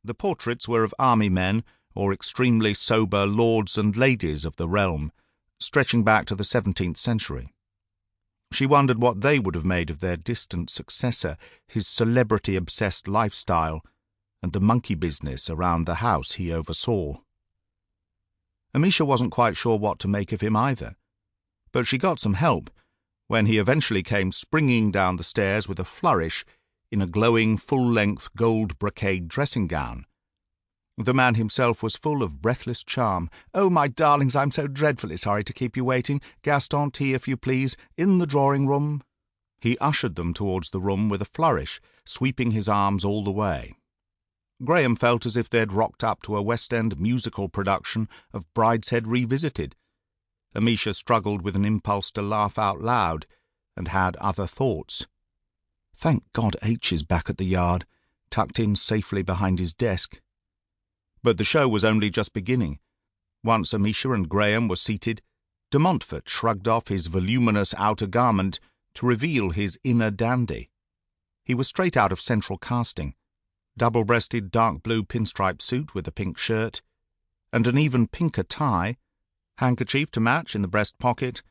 The portraits were of army men or extremely sober lords and ladies of the realm, stretching back to the 17th century. She wondered what they would have made of their distant successor, his celebrity-obsessed lifestyle, and the monkey business around the house he oversaw. Amisha wasn't quite sure what to make of him either, but she got some help when he eventually came springing down the stairs with a flourish in a glowing full-length gold brocade dressing gown. The man himself was full of breathless charm. "Oh, my darlings, I'm so dreadfully sorry to keep you waiting. Gaston, tea, if you please, in the drawing-room." He ushered them towards the room with a flourish, sweeping his arms all the way. Graham felt as if they'd rocked up to a West End musical production of Brideshead Revisited. Amisha struggled with an impulse to laugh out loud, and had other thoughts. Thank God H is back at the Yard, tucked in safely behind his desk. But the show was only just beginning. Once Amisha and Graham were seated, de Montfort shrugged off his voluminous outer garment to reveal his inner dandy. He was straight out of central casting, double-breasted dark blue pinstripe suit with a pink shirt, and an even pinker tie, handkerchief to match in the breast pocket,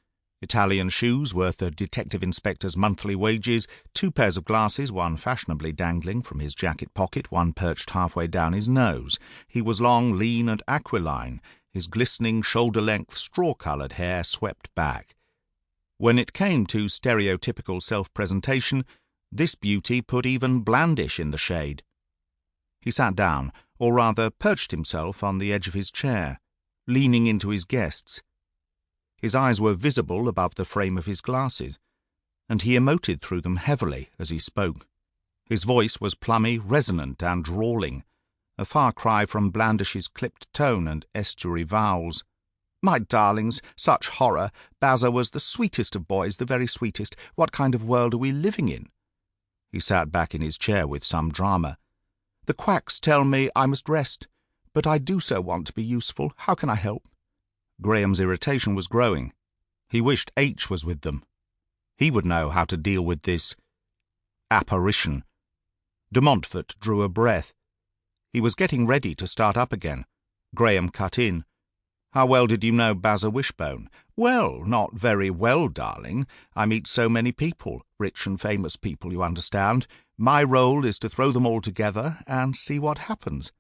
Italian shoes worth a detective inspector's monthly wages, 2 pairs of glasses, one fashionably dangling from his jacket pocket, one perched halfway down his nose. He was long, lean, and aquiline, his glistening shoulder-length straw-coloured hair swept back. When it came to stereotypical self-presentation, this beauty put even Blandish in the shade. He sat down, or rather perched himself on the edge of his chair, leaning into his guests. His eyes were visible above the frame of his glasses, and he emoted through them heavily as he spoke. His voice was plummy, resonant, and drawling, a far cry from Blandish's clipped tone and estuary vowels. "My darlings, such horror! Bazza was the sweetest of boys, the very sweetest. What kind of world are we living in?" He sat back in his chair with some drama. "The quacks tell me I must rest, but I do so want to be useful. How can I help?" Graham's irritation was growing. He wished H was with them. He would know how to deal with this apparition. De Montfort drew a breath. He was getting ready to start up again. Graham cut in. "How well did you know Bazza Wishbone?" "Well, not very well, darling. I meet so many people, rich and famous people, you understand. My role is to throw them all together and see what happens."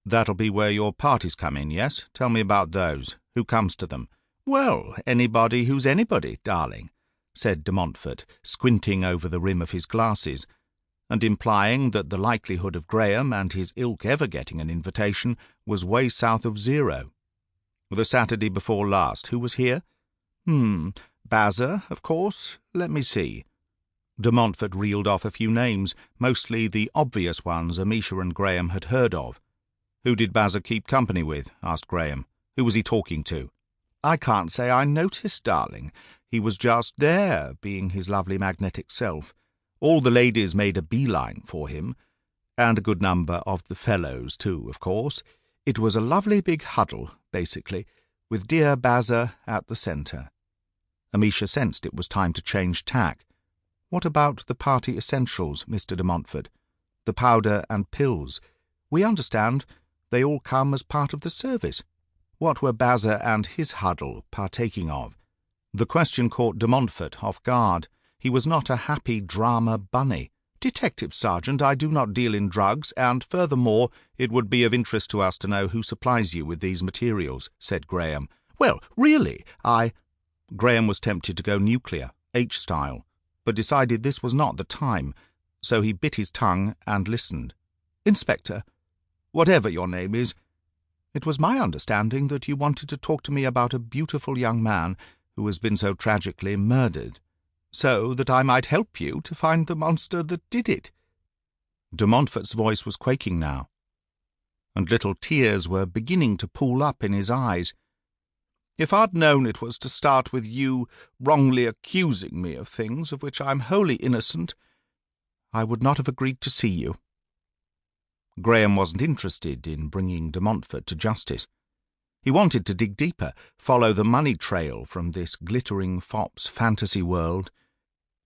"That'll be where your parties come in, yes? Tell me about those. Who comes to them?" "Well, anybody who's anybody, darling," said de Montfort, squinting over the rim of his glasses, and implying that the likelihood of Graham and his ilk ever getting an invitation was way south of 0. "The Saturday before last, who was here?" "Bazza, of course. Let me see." De Montfort reeled off a few names, mostly the obvious ones Amisha and Graham had heard of. "Who did Bazza keep company with?" asked Graham. "Who was he talking to?" "I can't say I noticed, darling. He was just there, being his lovely magnetic self. All the ladies made a beeline for him, and a good number of the fellows too, of course. It was a lovely big huddle, basically, with dear Bazza at the centre." Amisha sensed it was time to change tack. "What about the party essentials, Mr. de Montfort? The powder and pills? We understand they all come as part of the service. What were Bazza and his huddle partaking of?" The question caught de Montfort off guard. He was not a happy drama bunny. "Detective Sergeant, I do not deal in drugs, and furthermore, it would be of interest to us to know who supplies you with these materials," said Graham. "Well, really, Graham was tempted to go nuclear, H-style, but decided this was not the time, so he bit his tongue and listened. "Inspector, whatever your name is, it was my understanding that you wanted to talk to me about a beautiful young man who has been so tragically murdered, so that I might help you to find the monster that did it." De Montfort's voice was quaking now, and little tears were beginning to pool up in his eyes. "If I'd known it was to start with you wrongly accusing me of things of which I'm wholly innocent, I would not have agreed to see you." Graham wasn't interested in bringing de Montfort to justice. He wanted to dig deeper, follow the money trail from this glittering fop's fantasy world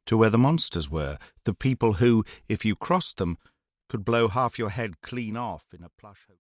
to where the monsters were, the people who, if you crossed them, could blow half your head clean off in a plush hotel.